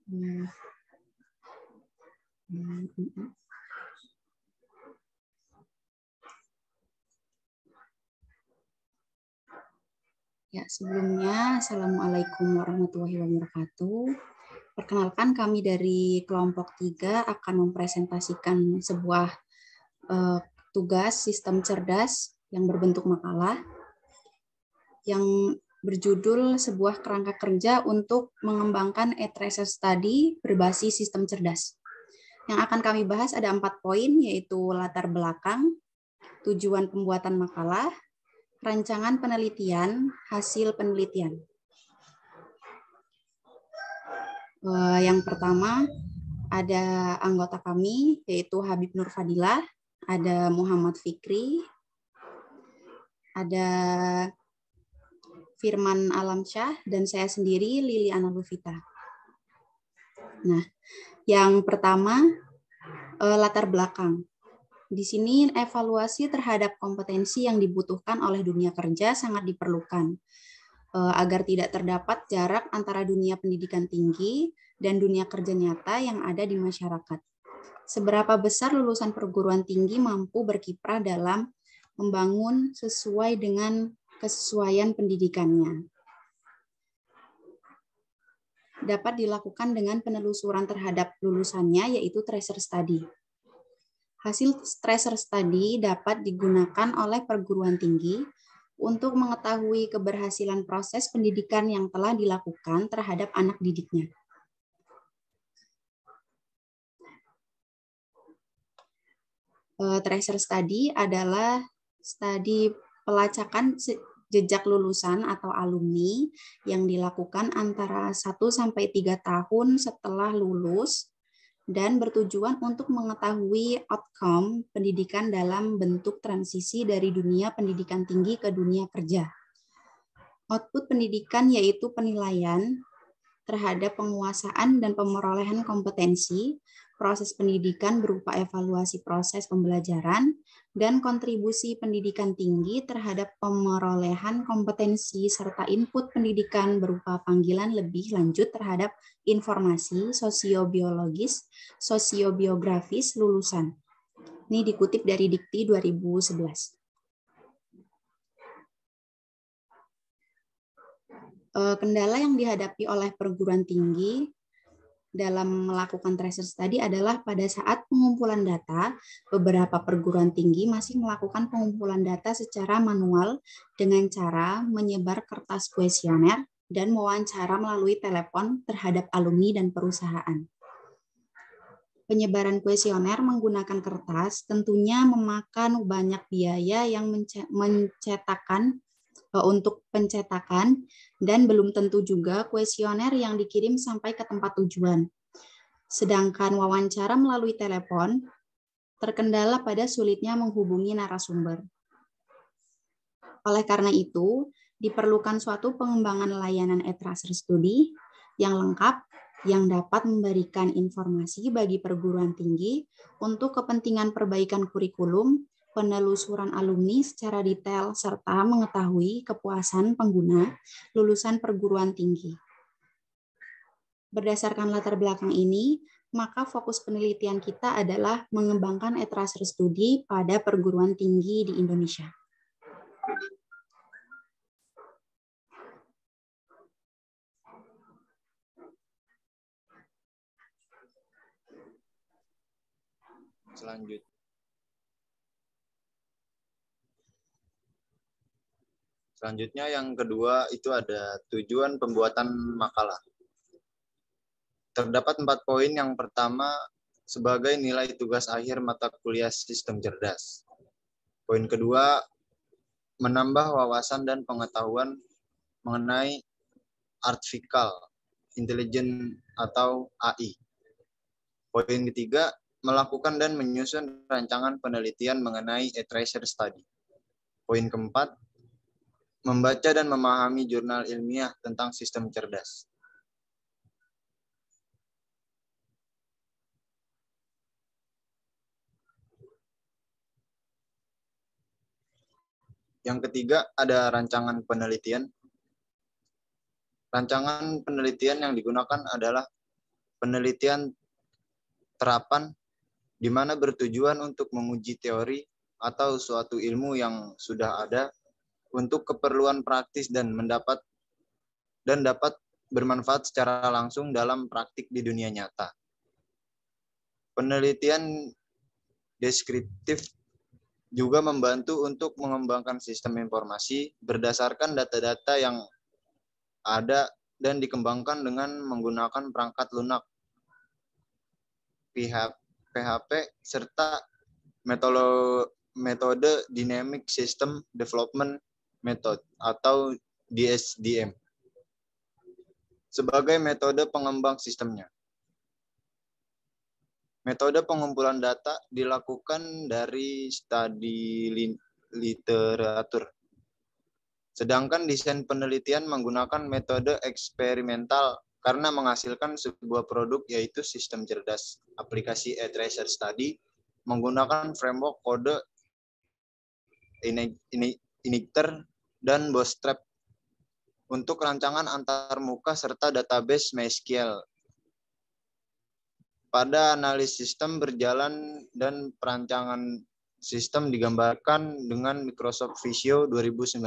Hmm. Ya, sebelumnya, Assalamualaikum warahmatullahi wabarakatuh. Perkenalkan, kami dari kelompok 3 akan mempresentasikan sebuah tugas sistem cerdas yang berbentuk makalah yang berjudul sebuah kerangka kerja untuk mengembangkan e-tracer study berbasis sistem cerdas. Yang akan kami bahas ada 4 poin, yaitu latar belakang, tujuan pembuatan makalah, rancangan penelitian, hasil penelitian. Yang pertama, ada anggota kami, yaitu Habib Nur Fadilah, ada Muhammad Fikri, ada Firman Alamsyah, dan saya sendiri, Lili Analuvita. Nah, yang pertama, latar belakang. Di sini evaluasi terhadap kompetensi yang dibutuhkan oleh dunia kerja sangat diperlukan agar tidak terdapat jarak antara dunia pendidikan tinggi dan dunia kerja nyata yang ada di masyarakat. Seberapa besar lulusan perguruan tinggi mampu berkiprah dalam membangun sesuai dengan kesesuaian pendidikannya. Dapat dilakukan dengan penelusuran terhadap lulusannya, yaitu tracer study. Hasil tracer study dapat digunakan oleh perguruan tinggi untuk mengetahui keberhasilan proses pendidikan yang telah dilakukan terhadap anak didiknya. Tracer study adalah studi pelacakan jejak lulusan atau alumni yang dilakukan antara 1 sampai 3 tahun setelah lulus dan bertujuan untuk mengetahui outcome pendidikan dalam bentuk transisi dari dunia pendidikan tinggi ke dunia kerja. Output pendidikan yaitu penilaian terhadap penguasaan dan pemerolehan kompetensi, proses pendidikan berupa evaluasi proses pembelajaran, dan kontribusi pendidikan tinggi terhadap pemerolehan kompetensi serta input pendidikan berupa panggilan lebih lanjut terhadap informasi sosiobiologis, sosiobiografis lulusan. Ini dikutip dari Dikti 2011. Kendala yang dihadapi oleh perguruan tinggi dalam melakukan tracer study adalah pada saat pengumpulan data, beberapa perguruan tinggi masih melakukan pengumpulan data secara manual dengan cara menyebar kertas kuesioner dan mewawancara melalui telepon terhadap alumni dan perusahaan. Penyebaran kuesioner menggunakan kertas tentunya memakan banyak biaya yang untuk pencetakan, dan belum tentu juga kuesioner yang dikirim sampai ke tempat tujuan. Sedangkan wawancara melalui telepon terkendala pada sulitnya menghubungi narasumber. Oleh karena itu, diperlukan suatu pengembangan layanan e-tracer study yang lengkap yang dapat memberikan informasi bagi perguruan tinggi untuk kepentingan perbaikan kurikulum, penelusuran alumni secara detail, serta mengetahui kepuasan pengguna lulusan perguruan tinggi. Berdasarkan latar belakang ini, maka fokus penelitian kita adalah mengembangkan e-tracer study pada perguruan tinggi di Indonesia. Selanjutnya yang kedua itu ada tujuan pembuatan makalah. Terdapat 4 poin. Yang pertama, sebagai nilai tugas akhir mata kuliah sistem cerdas. Poin kedua, menambah wawasan dan pengetahuan mengenai artificial intelligence atau AI. Poin ketiga, melakukan dan menyusun rancangan penelitian mengenai e-tracer study. Poin keempat, membaca dan memahami jurnal ilmiah tentang sistem cerdas. Yang ketiga, ada rancangan penelitian. Rancangan penelitian yang digunakan adalah penelitian terapan di mana bertujuan untuk menguji teori atau suatu ilmu yang sudah ada untuk keperluan praktis dan dapat bermanfaat secara langsung dalam praktik di dunia nyata. Penelitian deskriptif juga membantu untuk mengembangkan sistem informasi berdasarkan data-data yang ada dan dikembangkan dengan menggunakan perangkat lunak, PHP, serta metode Dynamic System Development Method atau DSDM sebagai metode pengembang sistemnya. Metode pengumpulan data dilakukan dari studi literatur. Sedangkan desain penelitian menggunakan metode eksperimental karena menghasilkan sebuah produk yaitu sistem cerdas. Aplikasi eTracer Study menggunakan framework kode Injector dan Bootstrap untuk rancangan antarmuka serta database MySQL. Pada analisis sistem berjalan dan perancangan sistem digambarkan dengan Microsoft Visio 2019.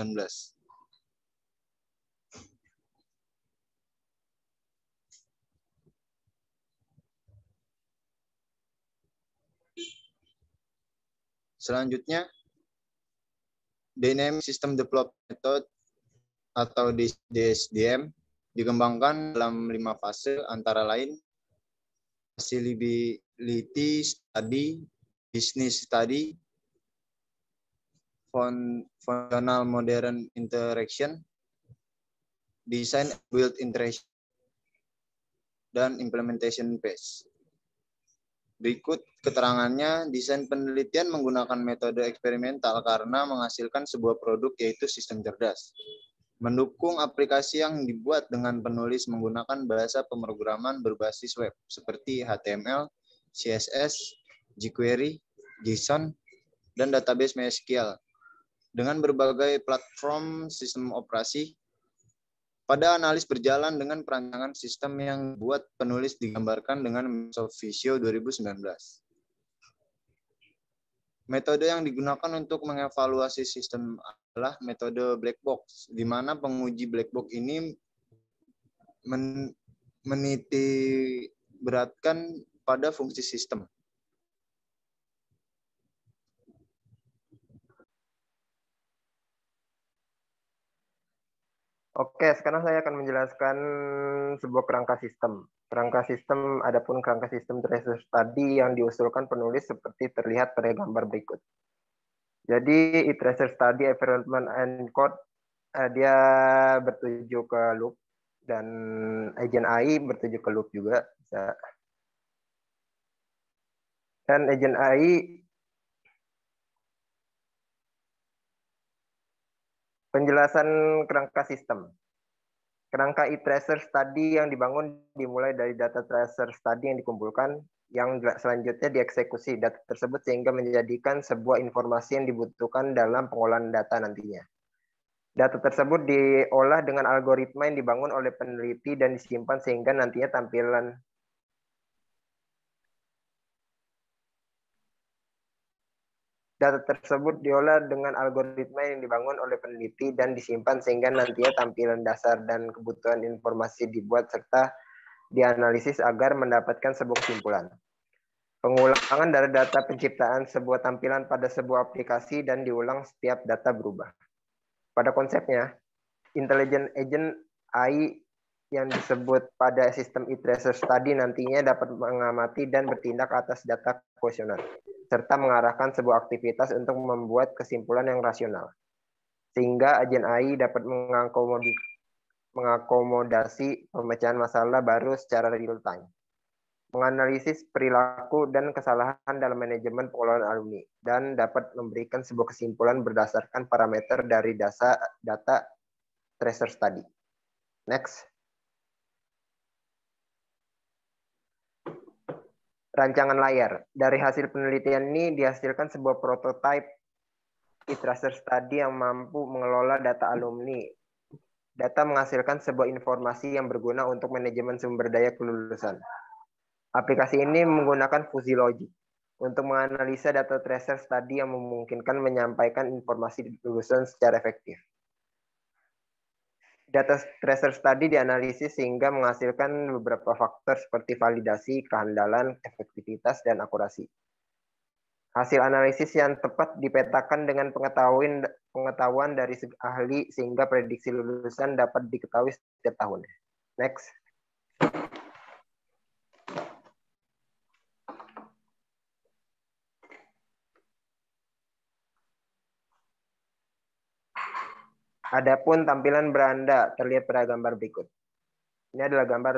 Selanjutnya, Dynamic System Development Method atau DSDM dikembangkan dalam 5 fase antara lain Feasibility Study, Business Study, Functional Modern Interaction, Design Build Interaction, dan Implementation Phase. Berikut keterangannya, desain penelitian menggunakan metode eksperimental karena menghasilkan sebuah produk yaitu sistem cerdas. Mendukung aplikasi yang dibuat dengan penulis menggunakan bahasa pemrograman berbasis web seperti HTML, CSS, jQuery, JSON, dan database MySQL dengan berbagai platform sistem operasi. Pada analis berjalan dengan perancangan sistem yang buat penulis digambarkan dengan Microsoft Visio 2019. Metode yang digunakan untuk mengevaluasi sistem adalah metode black box, di mana penguji black box ini menitik beratkan pada fungsi sistem. Oke, sekarang saya akan menjelaskan sebuah kerangka sistem. Kerangka sistem, adapun kerangka sistem tracer study yang diusulkan penulis seperti terlihat pada gambar berikut. Jadi, tracer study environment and code, dia bertuju ke loop, dan agent AI bertuju ke loop juga. Dan agent AI, penjelasan kerangka sistem. Kerangka e-tracer study yang dibangun dimulai dari data tracer study yang dikumpulkan, yang selanjutnya dieksekusi data tersebut sehingga menjadikan sebuah informasi yang dibutuhkan dalam pengolahan data nantinya. Data tersebut diolah dengan algoritma yang dibangun oleh peneliti dan disimpan sehingga nantinya tampilan data tersebut diolah dengan algoritma yang dibangun oleh peneliti dan disimpan sehingga nantinya tampilan dasar dan kebutuhan informasi dibuat serta dianalisis agar mendapatkan sebuah kesimpulan. Pengulangan dari data penciptaan sebuah tampilan pada sebuah aplikasi dan diulang setiap data berubah. Pada konsepnya, intelligent agent AI yang disebut pada sistem e-tracer study nantinya dapat mengamati dan bertindak atas data kuesioner, serta mengarahkan sebuah aktivitas untuk membuat kesimpulan yang rasional. Sehingga agen AI dapat mengakomodasi pemecahan masalah baru secara real time. Menganalisis perilaku dan kesalahan dalam manajemen pengelolaan alumni, dan dapat memberikan sebuah kesimpulan berdasarkan parameter dari data tracer study. Next. Rancangan layar. Dari hasil penelitian ini dihasilkan sebuah prototipe e-tracer study yang mampu mengelola data alumni. Data menghasilkan sebuah informasi yang berguna untuk manajemen sumber daya kelulusan. Aplikasi ini menggunakan fuzzy logic untuk menganalisa data tracer study yang memungkinkan menyampaikan informasi lulusan secara efektif. Data tracer study dianalisis sehingga menghasilkan beberapa faktor seperti validasi, kehandalan, efektivitas, dan akurasi. Hasil analisis yang tepat dipetakan dengan pengetahuan dari ahli sehingga prediksi lulusan dapat diketahui setiap tahun. Next. Adapun tampilan beranda terlihat pada gambar berikut. Ini adalah gambar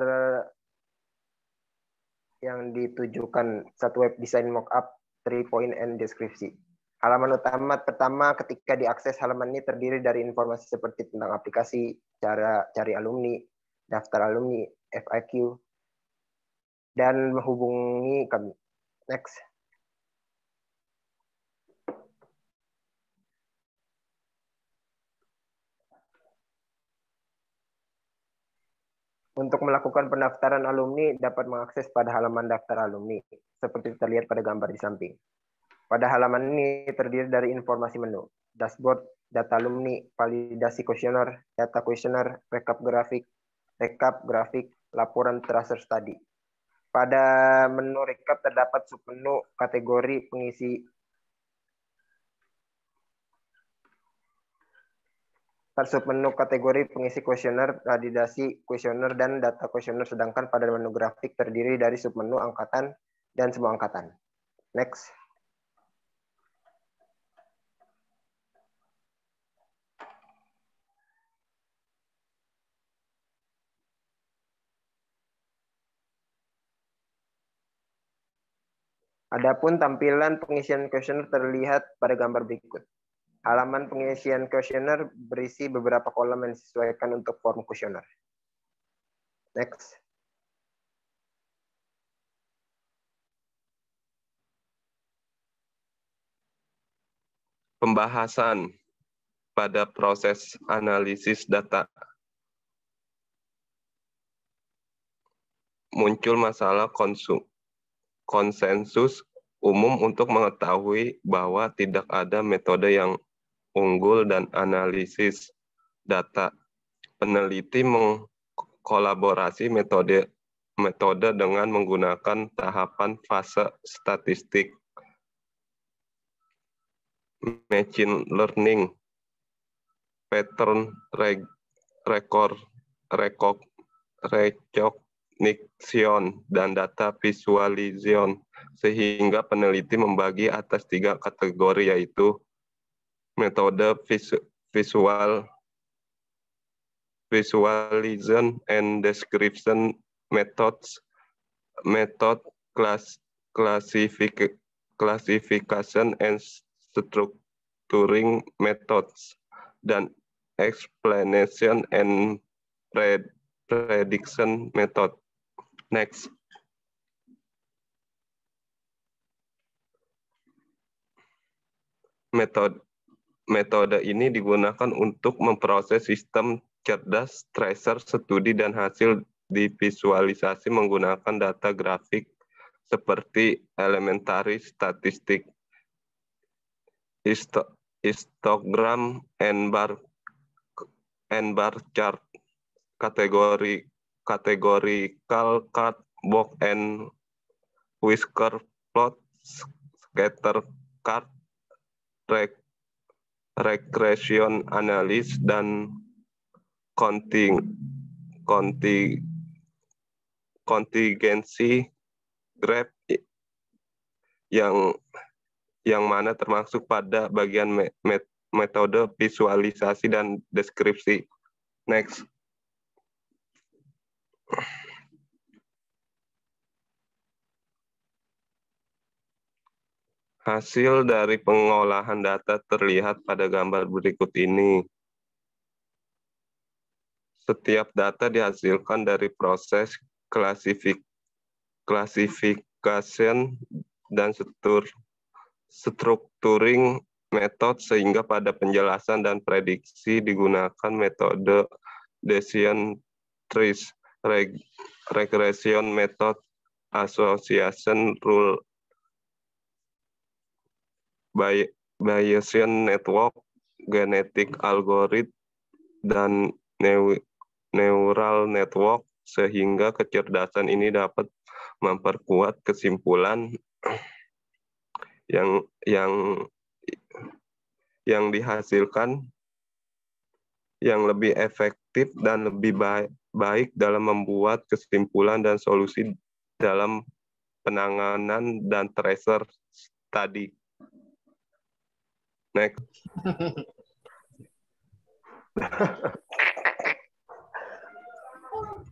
yang ditujukan satu web design mockup 3 point and deskripsi. Halaman utama pertama ketika diakses halaman ini terdiri dari informasi seperti tentang aplikasi, cara cari alumni, daftar alumni, FAQ, dan menghubungi kami. Next. Untuk melakukan pendaftaran alumni dapat mengakses pada halaman daftar alumni, seperti terlihat pada gambar di samping. Pada halaman ini terdiri dari informasi menu, dashboard, data alumni, validasi kuesioner, data kuesioner, rekap grafik, laporan tracer study. Pada menu rekap terdapat submenu kategori pengisi submenu kategori pengisi kuesioner, validasi kuesioner, dan data kuesioner, sedangkan pada menu grafik terdiri dari submenu angkatan dan semua angkatan. Next. Adapun tampilan pengisian kuesioner terlihat pada gambar berikut. Halaman pengisian kuesioner berisi beberapa kolom yang disesuaikan untuk form kuesioner. Next. Pembahasan pada proses analisis data. Muncul masalah konsensus umum untuk mengetahui bahwa tidak ada metode yang unggul dan analisis data. Peneliti mengkolaborasi metode dengan menggunakan tahapan fase statistik, machine learning, pattern recognition, dan data visualization, sehingga peneliti membagi atas 3 kategori, yaitu metode visualization and description methods, method classification and structuring methods, dan explanation and prediction method. Next. Metode ini digunakan untuk memproses sistem cerdas tracer studi dan hasil divisualisasi menggunakan data grafik seperti elementary statistik, histogram, and bar chart, categorical chart, box and whisker plot, scatter chart, regression analysis, dan contingency graph yang mana termasuk pada bagian metode visualisasi dan deskripsi. Next. Hasil dari pengolahan data terlihat pada gambar berikut ini. Setiap data dihasilkan dari proses classification dan structuring method, sehingga pada penjelasan dan prediksi digunakan metode Bayesian trees, regression method, Association Rule Bayesian Network, Genetic Algorithm, dan Neural Network, sehingga kecerdasan ini dapat memperkuat kesimpulan yang dihasilkan yang lebih efektif dan lebih baik dalam membuat kesimpulan dan solusi dalam penanganan dan tracer tadi. Next.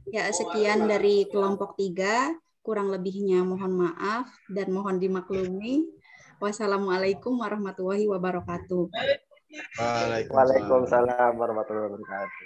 Ya, sekian dari kelompok 3. Kurang lebihnya mohon maaf dan mohon dimaklumi. Wassalamualaikum warahmatullahi wabarakatuh. Waalaikumsalam warahmatullahi wabarakatuh.